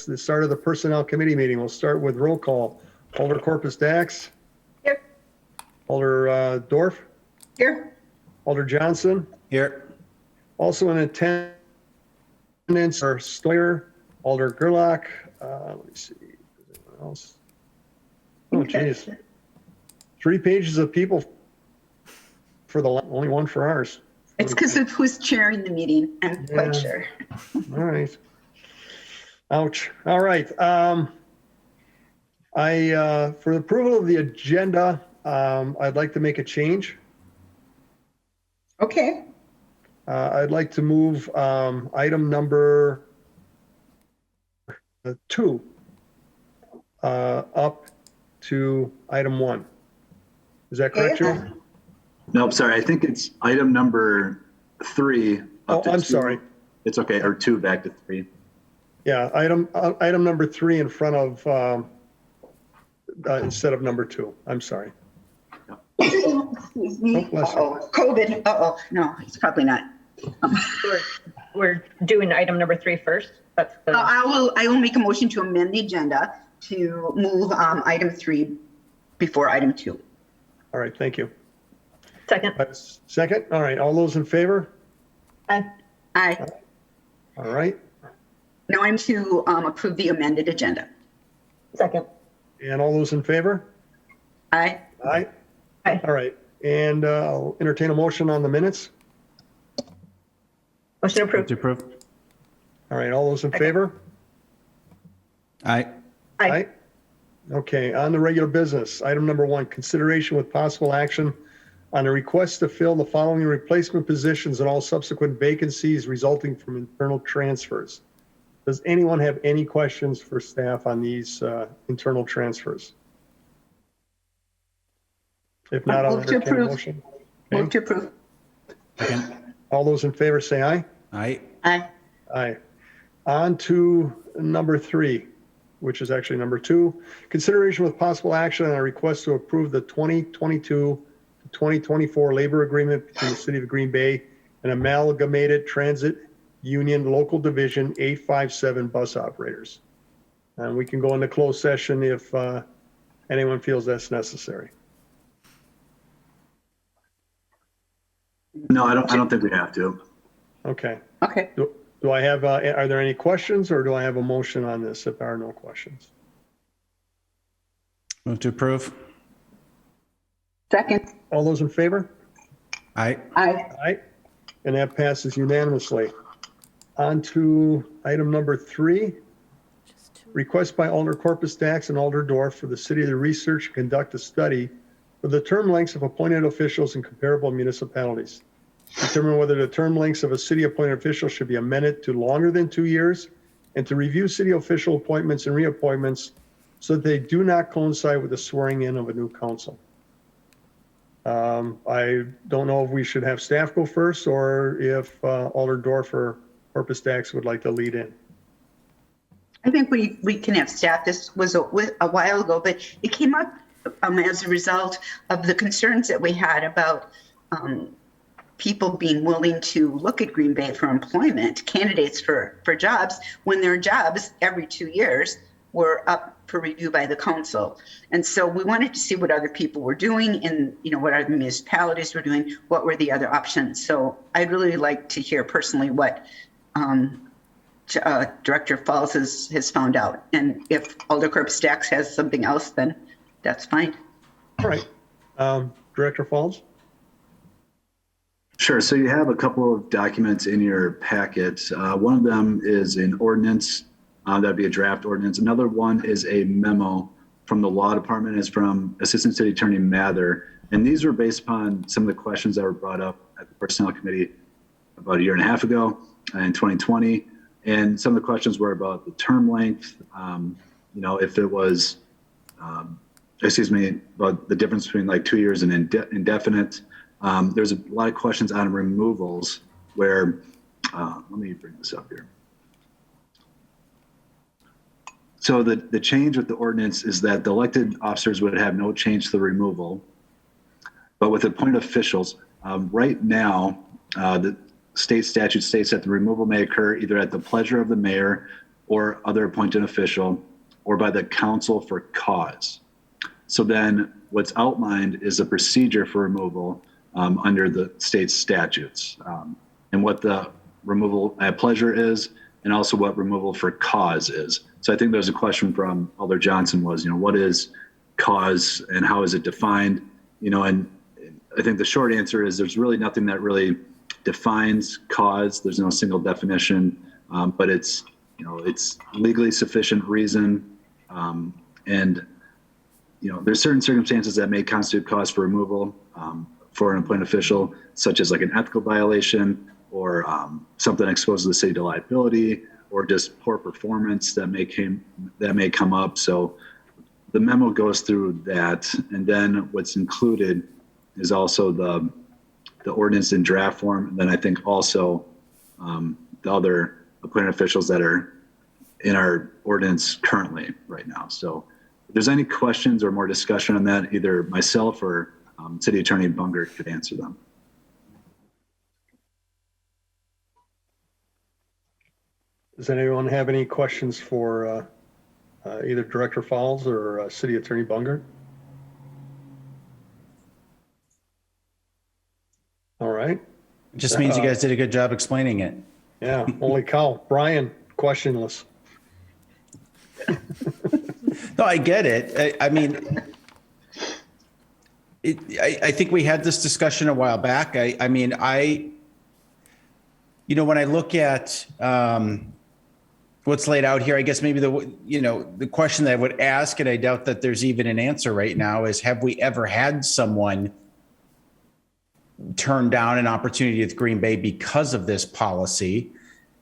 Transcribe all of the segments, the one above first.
is the start of the Personnel Committee meeting. We'll start with roll call. Alder Corpus Dax. Here. Alder Dorf. Here. Alder Johnson. Here. Also in attendance are Stoyer, Alder Gerlach. Let me see. Is there anyone else? Oh, geez. 3 pages of people for the only one for ours. It's because of who's chairing the meeting, I'm quite sure. All right. Ouch. All right. For the approval of the agenda, I'd like to make a change. Okay. I'd like to move item number 2 up to item 1. Is that correct, Joe? Nope, sorry. I think it's item number 3. Oh, I'm 2. sorry. It's okay. Or 2 back to 3. Yeah, item number 3 in front of instead of number 2. I'm sorry. Excuse me. Oh, bless you. Uh-oh. COVID. Uh-oh. No, it's probably not. We're doing item number 3 first. That's the, I will make a motion to amend the agenda to move item 3 before item 2. All right, thank you. second. Second? All right, all those in favor? Aye. Aye. All right, Now I'm to approve the amended agenda. Second. and all those in favor? Aye. Aye. Aye. All right, and I'll entertain a motion on the minutes. Motion approved. To approve. All right, all those in favor? Aye. Aye. Okay, on the regular business, item number 1, consideration with possible action on a request to fill the following replacement positions and all subsequent vacancies resulting from internal transfers. Does anyone have any questions for staff on these internal transfers? If not, I'll Move to entertain a approve. motion. Move to approve. Second. All those in favor say aye. Aye. Aye. Aye. On to number 3, which is actually number 2. Consideration with possible action on a request to approve the 2022 to 2024 labor agreement between the City of Green Bay and Amalgamated Transit Union Local Division 857 bus operators. And we can go into closed session if anyone feels that's necessary. No, I don't think we have to. Okay. Okay. Do I have, are there any questions or do I have a motion on this if there are no questions? Move to approve. Second. All those in favor? Aye. Aye. Aye. And that passes unanimously. On to item number 3. Request by Alder Corpus Dax and Alder Dorf for the city to research and conduct a study for the term lengths of appointed officials in comparable municipalities. Determine whether the term lengths of a city appointed official should be amended to longer than 2 years, and to review city official appointments and reappointments so that they do not coincide with the swearing in of a new council. I don't know if we should have staff go first or if Alder Dorf or Corpus Dax would like to lead in. I think we can have staff. This was a while ago, but it came up as a result of the concerns that we had about people being willing to look at Green Bay for employment, candidates for jobs, when their jobs every 2 years were up for review by the council. And so we wanted to see what other people were doing and, what other municipalities were doing, what were the other options. So I'd really like to hear personally what Director Falls has found out. And if Alder Corpus Dax has something else, then that's fine. All right. Director Falls? Sure. So you have a couple of documents in your packet. One of them is an ordinance. That'd be a draft ordinance. Another one is a memo from the law department. It's from Assistant City Attorney Mather. And these were based upon some of the questions that were brought up at the Personnel Committee about 1.5 years ago in 2020. And some of the questions were about the term length, if it was, about the difference between like 2 years and indefinite. There's a lot of questions on removals where, let me bring this up here. So the change with the ordinance is that the elected officers would have no change to the removal, but with appointed officials, right now, the state statute states that the removal may occur either at the pleasure of the mayor or other appointed official, or by the council for cause. So then what's outlined is a procedure for removal under the state statutes, and what the removal at pleasure is, and also what removal for cause is. So I think there's a question from Alder Johnson was, what is cause and how is it defined? And I think the short answer is there's really nothing that really defines cause. There's no single definition, but it's legally sufficient reason. And there's certain circumstances that may constitute cause for removal for an appointed official, such as like an ethical violation or something exposes the city to liability, or just poor performance that may come up. So the memo goes through that, and then what's included is also the ordinance in draft form. And then I think also the other appointed officials that are in our ordinance currently right now. So if there's any questions or more discussion on that, either myself or City Attorney Bungert could answer them. Does anyone have any questions for either Director Fowles or City Attorney Bungert? All right. It just means you guys did a good job explaining it. Yeah, holy cow. Brian, questionless. No, I get it. I mean, I think we had this discussion a while back. When I look at what's laid out here, I guess maybe the question that I would ask, and I doubt that there's even an answer right now, is have we ever had someone turn down an opportunity with Green Bay because of this policy?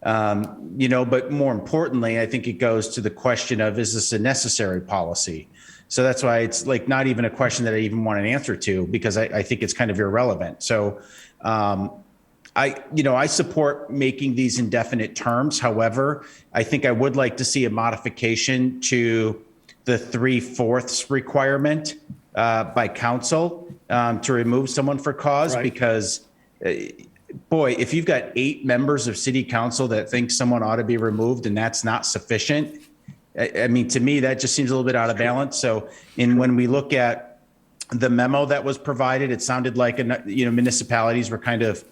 But more importantly, I think it goes to the question of, is this a necessary policy? So that's why it's like not even a question that I even want an answer to, because I think it's kind of irrelevant. So I support making these indefinite terms. However, I think I would like to see a modification to the 3/4 requirement by council to remove someone for cause, Right. because boy, if you've got 8 members of city council that think someone ought to be removed and that's not sufficient, I mean, to me, that just seems a little bit out of balance. So when we look at the memo that was provided, it sounded like, municipalities were kind of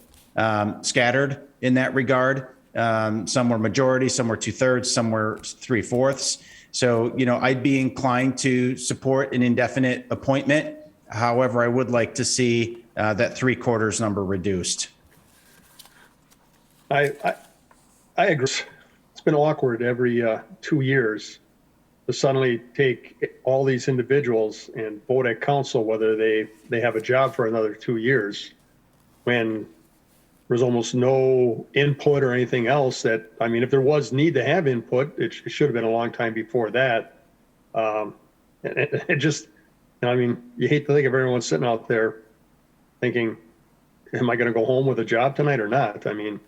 scattered in that regard. Some were majority, some were 2/3, some were 3/4. So, I'd be inclined to support an indefinite appointment. However, I would like to see that 3/4 number reduced. I agree. It's been awkward every 2 years to suddenly take all these individuals and vote at council whether they have a job for another 2 years, when there's almost no input or anything else. That, I mean, if there was need to have input, it should have been a long time before that. It just, you hate to think of everyone sitting out there thinking, am I going to go home with a job tonight or not? I mean,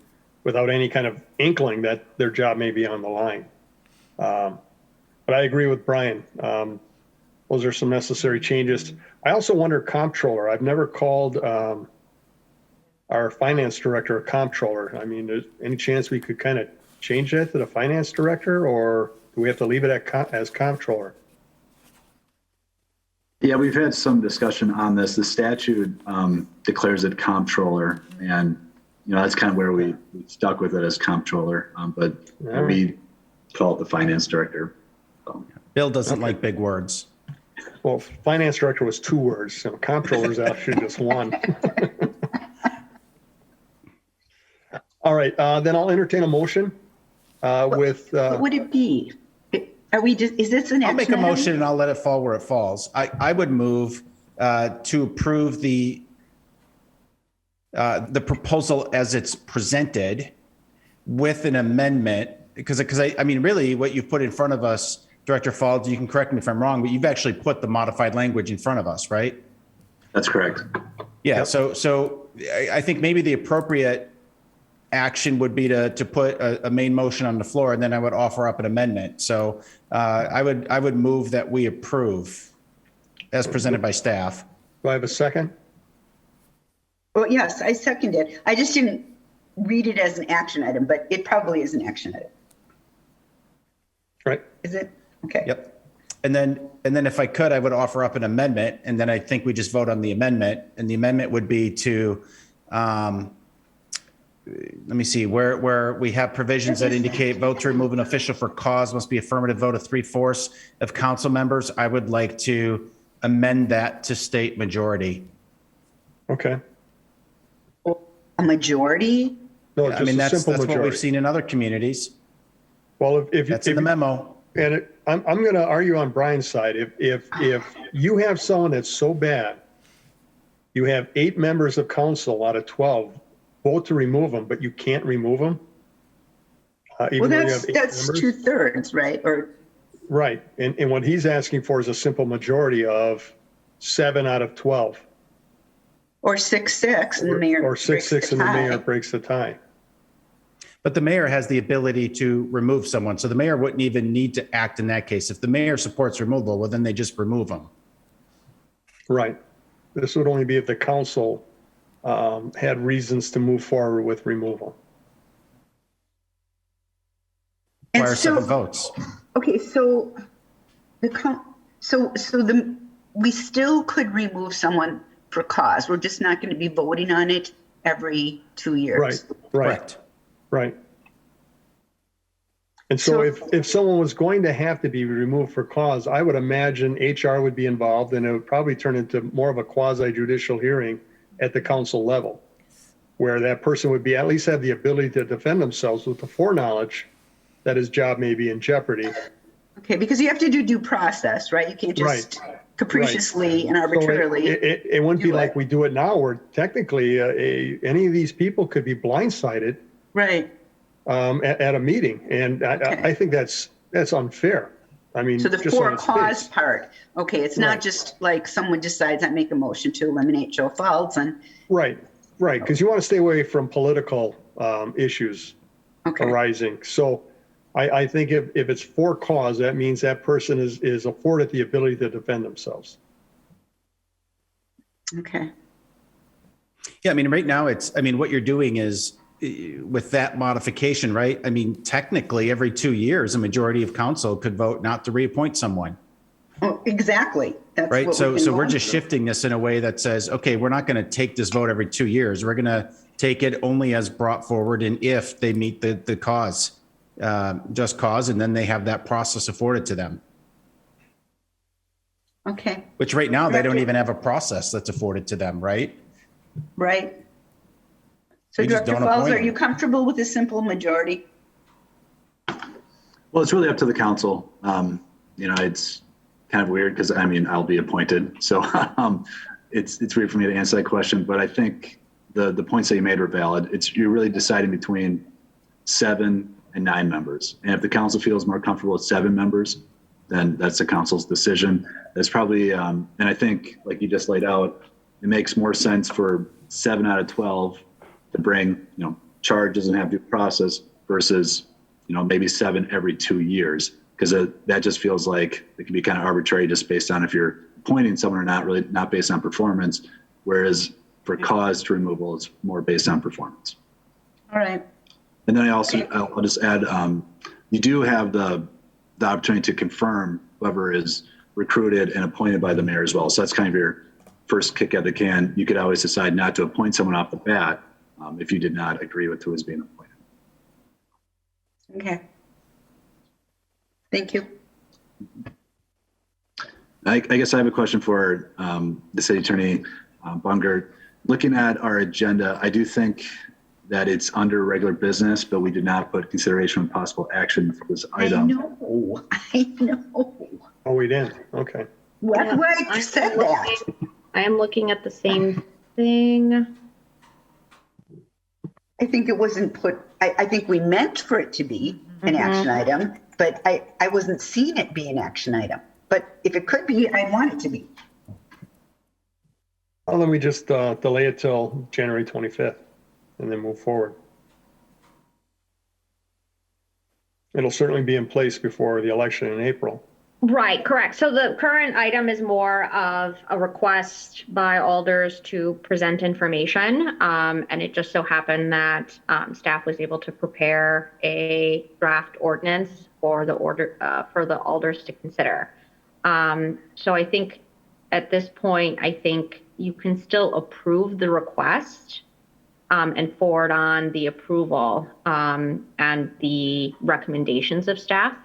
without any kind of inkling that their job may be on the line. But I agree with Brian. Those are some necessary changes. I also wonder, comptroller. I've never called our finance director a comptroller. I mean, there's any chance we could kind of change that to the finance director, or do we have to leave it as comptroller? Yeah, we've had some discussion on this. The statute declares it comptroller, and that's kind of where we stuck with it as comptroller, but we call it the finance director. So. Bill doesn't like big words. Well, finance director was 2 words, so comptroller's actually just 1. All right, then I'll entertain a motion with. What would it be? Is this an action I'll make a item? motion and I'll let it fall where it falls. I would move to approve the proposal as it's presented with an amendment, because I mean, really what you've put in front of us, Director Fowles, you can correct me if I'm wrong, but you've actually put the modified language in front of us, right? That's correct. Yeah. Yep. So I think maybe the appropriate action would be to put a main motion on the floor, and then I would offer up an amendment. So I would move that we approve as presented by staff. Do I have a second? Well, yes, I second it. I just didn't read it as an action item, but it probably is an action item. Right. Is it? Okay. Yep. And then if I could, I would offer up an amendment, and then I think we just vote on the amendment. And the amendment would be to, let me see, where we have provisions that indicate vote to remove an official for cause must be affirmative vote of 3/4 of council members. I would like to amend that to state majority. Okay. A majority? No, I just mean, a that's simple what we've majority. seen in other communities. Well, if That's in the memo. and I'm going to argue on Brian's side. If you have someone that's so bad, you have 8 members of council out of 12 vote to remove them, but you can't remove them. Well, Even though you have 8 that's members. 2/3, right? Or, Right. And what he's asking for is a simple majority of 7 out of 12. or 6-6 and the mayor. Or breaks 6-6 the and the mayor tie. breaks the tie. But the mayor has the ability to remove someone. So the mayor wouldn't even need to act in that case. If the mayor supports removal, well, then they just remove them. Right. This would only be if the council had reasons to move forward with removal. And Require 7 so, votes. okay, so we still could remove someone for cause. We're just not going to be voting on it every 2 years. Right, right, Correct. right. And so So- if someone was going to have to be removed for cause, I would imagine HR would be involved, and it would probably turn into more of a quasi judicial hearing at the council level, where that person would be, at least have the ability to defend themselves with the foreknowledge that his job may be in jeopardy. Okay, because you have to do due process, right? You can't just capriciously and So arbitrarily. it wouldn't be do like it. we do it now, where technically any of these people could be blindsided Right. at a meeting. And Okay. I think that's unfair. I mean, So the just on for its cause face. part, okay, it's not Right. just like someone decides I make a motion to eliminate Joe Falds and, Right, right, because you want to stay away from political issues okay, arising. So I think if it's for cause, that means that person is afforded the ability to defend themselves. okay. Yeah, I mean, right now what you're doing is with that modification, right? I mean, technically every 2 years, a majority of council could vote not to reappoint someone, Oh, exactly. That's right? what So we've been we're going just through. shifting this in a way that says, okay, we're not going to take this vote every 2 years. We're going to take it only as brought forward and if they meet the cause, just cause, and then they have that process afforded to them, Okay, which right now they don't even have a process that's afforded to them, right? right. So We just Director don't Falls, appoint are you them. comfortable with a simple majority? Well, it's really up to the council. It's kind of weird because I'll be appointed. So it's weird for me to answer that question, but I think the points that you made were valid. You're really deciding between 7 and 9 members. And if the council feels more comfortable with 7 members, then that's the council's decision. That's probably, and I think like you just laid out, it makes more sense for 7 out of 12 to bring, charges and have due process versus, maybe 7 every 2 years. Because that just feels like it can be kind of arbitrary just based on if you're appointing someone or not, really not based on performance. Whereas for cause to removal, it's more based on performance. All right. And then I'll just add, you do have the opportunity to confirm whoever is recruited and appointed by the mayor as well. So that's kind of your first kick at the can. You could always decide not to appoint someone off the bat if you did not agree with who is being appointed. Okay. Thank you. I guess I have a question for the city attorney, Bungert. Looking at our agenda, I do think that it's under regular business, but we did not put consideration of possible action for this I item. know. Oh, we didn't? Okay. Why Yes, I said that? I am looking at the same thing. I think it wasn't put, I think we meant for it to be an action item, but I wasn't seeing it be an action item. But if it could be, I want it to be. Well, then we just delay it till January 25th and then move forward. It'll certainly be in place before the election in April. Right, correct. So the current item is more of a request by alders to present information. And it just so happened that staff was able to prepare a draft ordinance for the alders to consider. So I think at this point, I think you can still approve the request and forward on the approval and the recommendations of staff.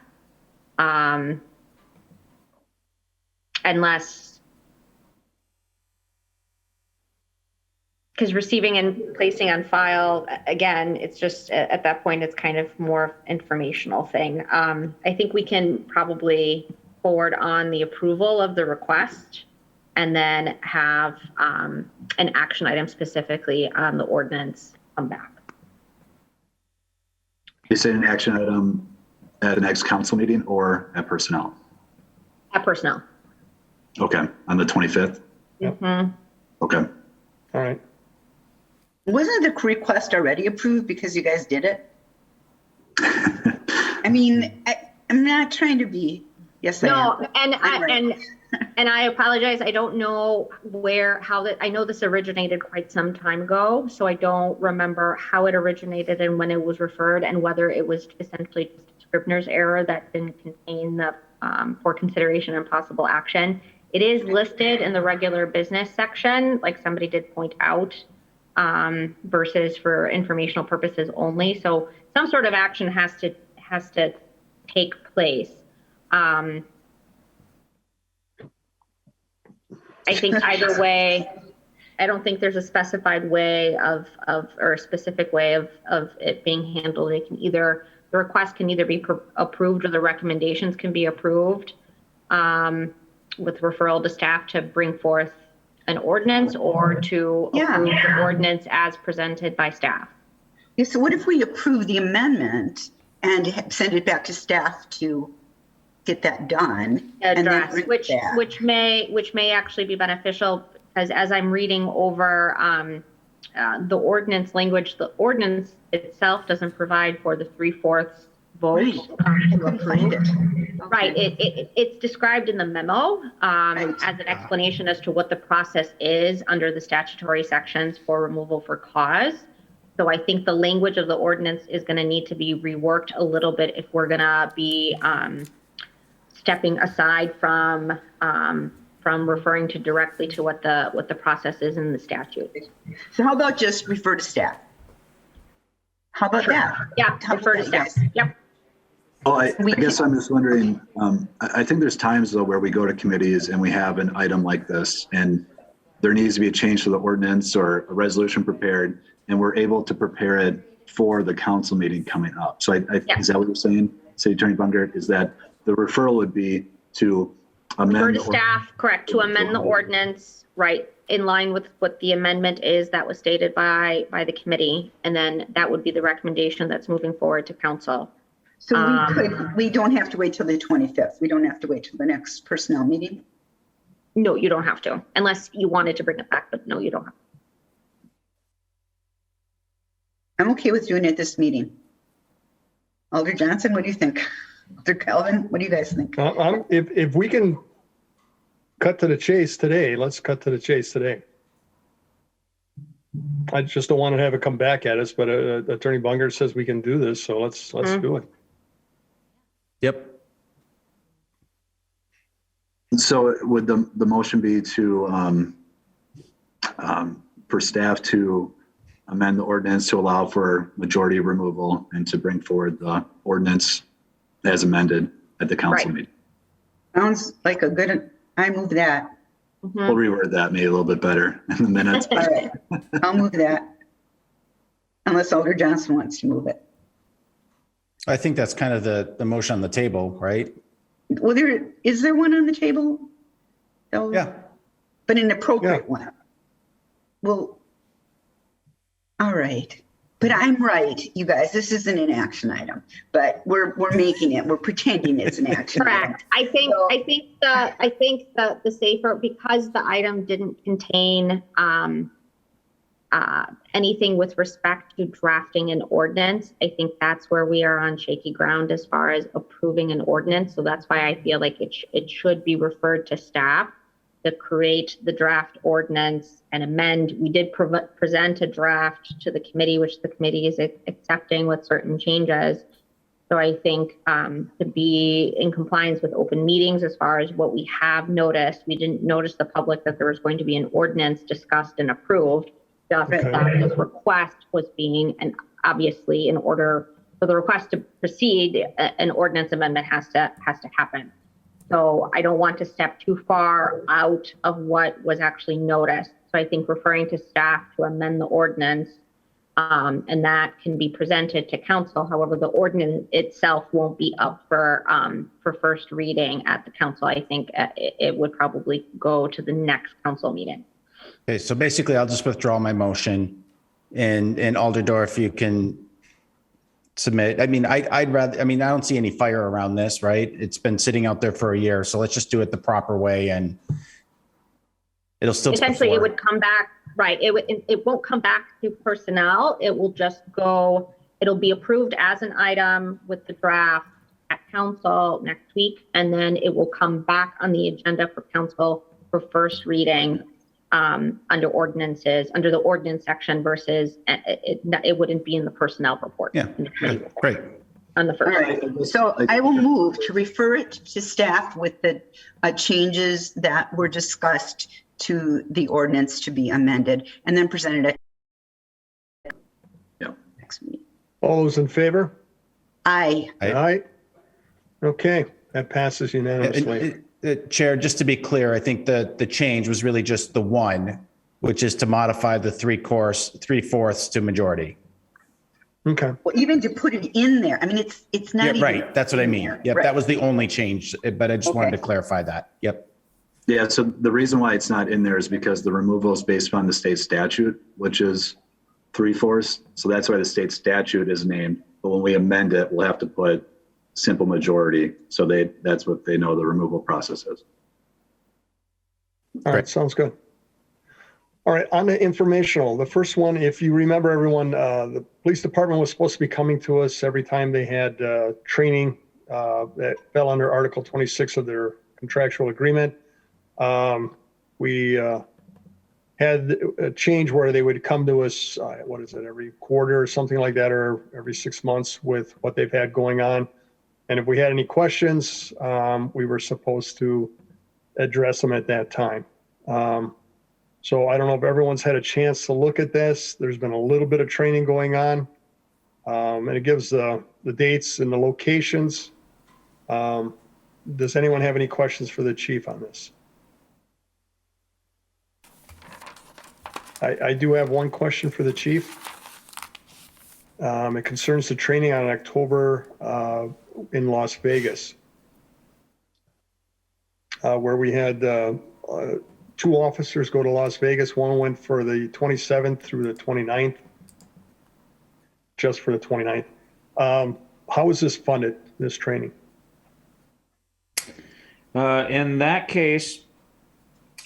Unless, because receiving and placing on file, again, it's just at that point, it's kind of more informational thing. I think we can probably forward on the approval of the request and then have an action item specifically on the ordinance come back. You say an action item at the next council meeting or at personnel? At personnel. Okay, on the 25th? Mhm. Okay. All right. Wasn't the request already approved because you guys did it? I mean, I'm not trying to be, yes, I No, am. and I'm right. and I apologize. I don't know how that, I know this originated quite some time ago, so I don't remember how it originated and when it was referred and whether it was essentially just a Scribner's error that didn't contain the for consideration and possible action. It is listed in the regular business section, like somebody did point out, versus for informational purposes only. So some sort of action has to take place. I think either way, I don't think there's a specified way or a specific way of it being handled. It can either, the request can either be approved or the recommendations can be approved with referral to staff to bring forth an ordinance or to approve the ordinance as presented by staff. Yeah, so what if we approve the amendment and send it back to staff to get that done? And then Address, bring it which back? may actually be beneficial, because as I'm reading over the ordinance language, the ordinance itself doesn't provide for the 3/4 vote Right. I to couldn't find approve. it. Right, it's described in the memo as an explanation as to what the process is under the statutory sections for removal for cause. So I think the language of the ordinance is going to need to be reworked a little bit if we're going to be stepping aside from referring to directly to what the process is in the statute. So how about just refer to staff? How about that? Yeah, How refer to about that, staff. guys? Yep. Well, I guess I'm just wondering, I think there's times though where we go to committees and we have an item like this and there needs to be a change to the ordinance or a resolution prepared and we're able to prepare it for the council meeting coming up. So is that what you're saying, City Attorney Bungert, is that the referral would be to amend? Refer to staff, correct, to amend the ordinance, right, in line with what the amendment is that was stated by the committee. And then that would be the recommendation that's moving forward to council. So we don't have to wait till the 25th. We don't have to wait till the next personnel meeting. No, you don't have to, unless you wanted to bring it back, but no, you don't have to. I'm okay with doing it this meeting. Alder Johnson, what do you think? Alder Calvin, what do you guys think? If we can cut to the chase today, let's cut to the chase today. I just don't want to have it come back at us, but Attorney Bungert says we can do this, so let's do it. Yep. So would the motion be to, for staff to amend the ordinance to allow for majority removal and to bring forward the ordinance as amended at the council Right. meeting? Sounds like a good, I move that. We'll reword that maybe a little bit better in the minutes. All right, I'll move that. Unless Alder Johnson wants to move it. I think that's kind of the motion on the table, right? Well, is there one on the table? No? Yeah. But an appropriate one. Well, all right. But I'm right, you guys, this isn't an action item, but we're making it, we're pretending it's an action item. Correct. I think the safer, because the item didn't contain anything with respect to drafting an ordinance, I think that's where we are on shaky ground as far as approving an ordinance. So that's why I feel like it should be referred to staff to create the draft ordinance and amend. We did present a draft to the committee, which the committee is accepting with certain changes. So I think to be in compliance with open meetings as far as what we have noticed, we didn't notice the public that there was going to be an ordinance discussed and approved. Just Okay. that this request was being, and obviously in order for the request to proceed, an ordinance amendment has to happen. So I don't want to step too far out of what was actually noticed. So I think referring to staff to amend the ordinance, and that can be presented to council. However, the ordinance itself won't be up for first reading at the council. I think it would probably go to the next council meeting. Okay, so basically I'll just withdraw my motion and Alderdorf, you can submit. I mean, I'd rather, I mean, I don't see any fire around this, right? It's been sitting out there for a year, so let's just do it the proper way and it'll still. Essentially, it would come back, right? It won't come back to personnel. It will just go, it'll be approved as an item with the draft at council next week. And then it will come back on the agenda for council for first reading under ordinances, under the ordinance section versus it wouldn't be in the personnel report. Yeah, in the committee report, great. on the All first. right, so I will move to refer it to staff with the changes that were discussed to the ordinance to be amended and then presented at Yeah. next meeting. All those in favor? Aye. Aye. Okay, that passes unanimously. Chair, just to be clear, I think the change was really just the one, which is to modify the 3/4 to majority. Okay, Well, even to put it in there, I mean, it's not Yeah, even. right. That's what I in mean. there. Yep, Right. that was the only change, but I just wanted to Okay. clarify that. Yep. Yeah, so the reason why it's not in there is because the removal is based on the state statute, which is 3/4. So that's why the state statute is named. But when we amend it, we'll have to put simple majority. So that's what they know the removal process is. all right, sounds good. All right, on the informational, the first one, if you remember everyone, the police department was supposed to be coming to us every time they had training that fell under Article 26 of their contractual agreement. We had a change where they would come to us, what is it, every quarter or something like that, or every 6 months with what they've had going on. And if we had any questions, we were supposed to address them at that time. So I don't know if everyone's had a chance to look at this. There's been a little bit of training going on. And it gives the dates and the locations. Does anyone have any questions for the chief on this? I do have one question for the chief. It concerns the training on October in Las Vegas, where we had 2 officers go to Las Vegas. One went for the 27th through the 29th, just for the 29th. How is this funded, this training? In that case,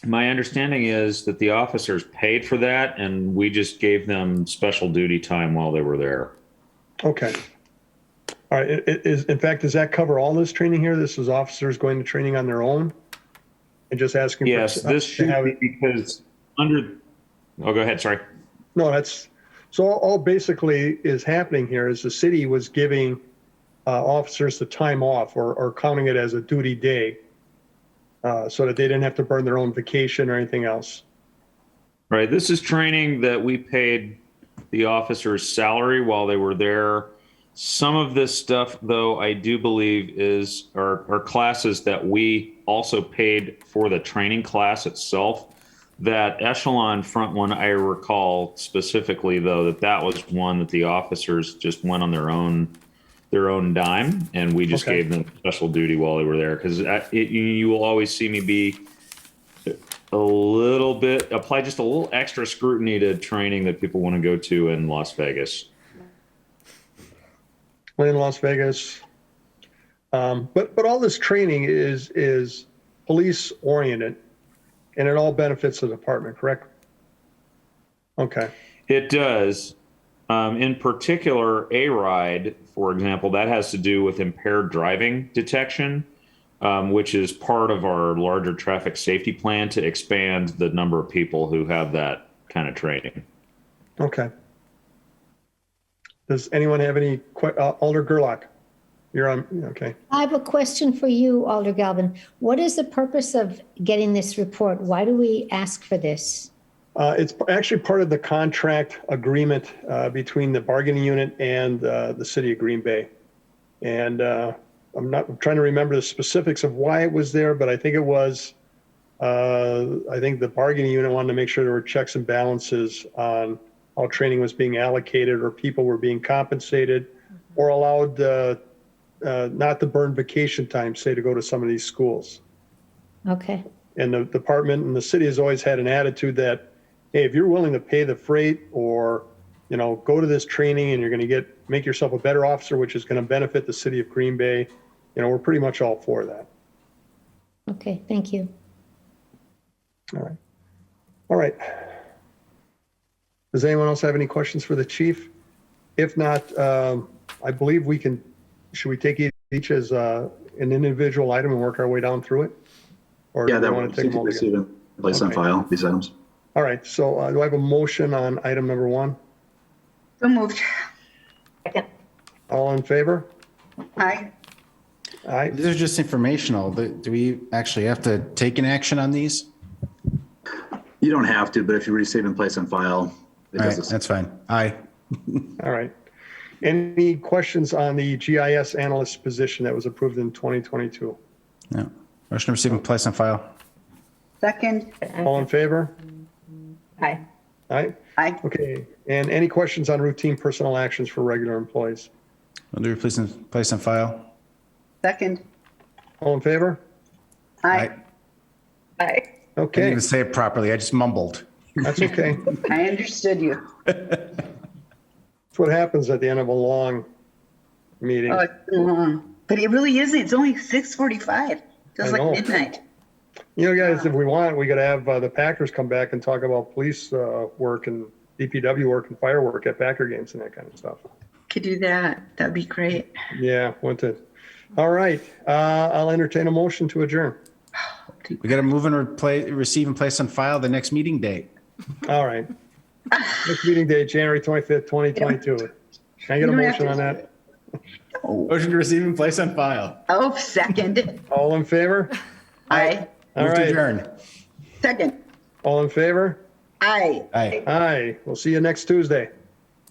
my understanding is that the officers paid for that and we just gave them special duty time while they were there. Okay. All right. In fact, does that cover all this training here? This is officers going to training on their own and just asking? Yes, this to should have be it. because oh, go ahead. Sorry. No, that's, so all basically is happening here is the city was giving officers the time off or counting it as a duty day so that they didn't have to burn their own vacation or anything else. Right. This is training that we paid the officers' salary while they were there. Some of this stuff, though, I do believe are classes that we also paid for the training class itself. That Echelon front one, I recall specifically, though, that was one that the officers just went on their own dime, and we just Okay. gave them special duty while they were there. Because you will always see me be apply just a little extra scrutiny to training that people want to go to in Las Vegas. In Las Vegas. But all this training is police oriented and it all benefits the department, correct? Okay. It does. In particular, A-RIDE, for example, that has to do with impaired driving detection, which is part of our larger traffic safety plan to expand the number of people who have that kind of training. Okay. Does anyone have any, Alder Gerlach? You're on, okay. I have a question for you, Alder Galvin. What is the purpose of getting this report? Why do we ask for this? It's actually part of the contract agreement between the bargaining unit and the city of Green Bay. And I'm trying to remember the specifics of why it was there, but I think it was, I think the bargaining unit wanted to make sure there were checks and balances on how training was being allocated or people were being compensated or allowed not to burn vacation time, say, to go to some of these schools. Okay, And the department and the city has always had an attitude that, hey, if you're willing to pay the freight or, you know, go to this training and you're going to make yourself a better officer, which is going to benefit the city of Green Bay, you know, we're pretty much all for that. okay, thank you. All right. All right. Does anyone else have any questions for the chief? If not, I believe we can, should we take each as an individual item and work our way down through it? Or do Yeah, we that want would to take them all together? receive and place on Okay. file, these items. All right, so do I have a motion on item number 1? So moved. Second. All in favor? Aye. Aye. These are just informational. Do we actually have to take an action on these? You don't have to, but if you receive and place on file, it All right, does this. that's fine. Aye. All right. Any questions on the GIS analyst position that was approved in 2022? No. Motion to receive and place on file. Second. All in favor? Aye. Aye. Aye. Okay. And any questions on routine personnel actions for regular employees? Will do place on file. Second. All in favor? Aye. Aye. I didn't Okay, even say it properly. I just mumbled. that's okay. I understood you. That's what happens at the end of a long meeting. Oh, it's been long. But it really isn't. It's only 6:45. Feels I like know. midnight. You know, guys, if we want, we could have the Packers come back and talk about police work and DPW work and firework at Packer games and that kind of stuff. Could do that. That'd be great. Yeah, want to. All right, I'll entertain a motion to adjourn. We got to move and receive and place on file the next meeting date. All right. Next meeting date, January 25th, 2022. Can I get a You don't have motion to- on that? Motion to receive and place on file. Oh, second. All in favor? Aye. All Move to right. adjourn. Second. All in favor? Aye. Aye. Aye. We'll see you next Tuesday.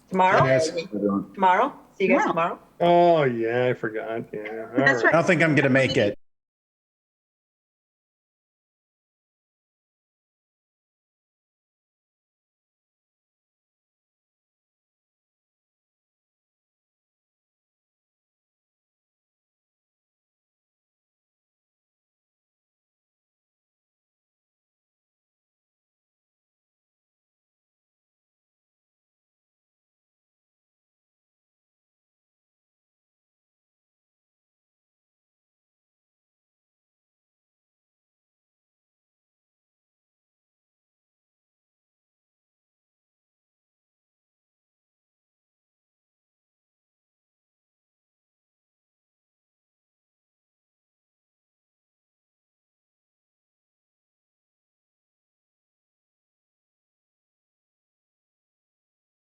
Tomorrow? Yes. Everyone. Tomorrow? See you guys Tomorrow. tomorrow? Oh, yeah, I forgot. Yeah. All That's right. I don't think I'm going to make it.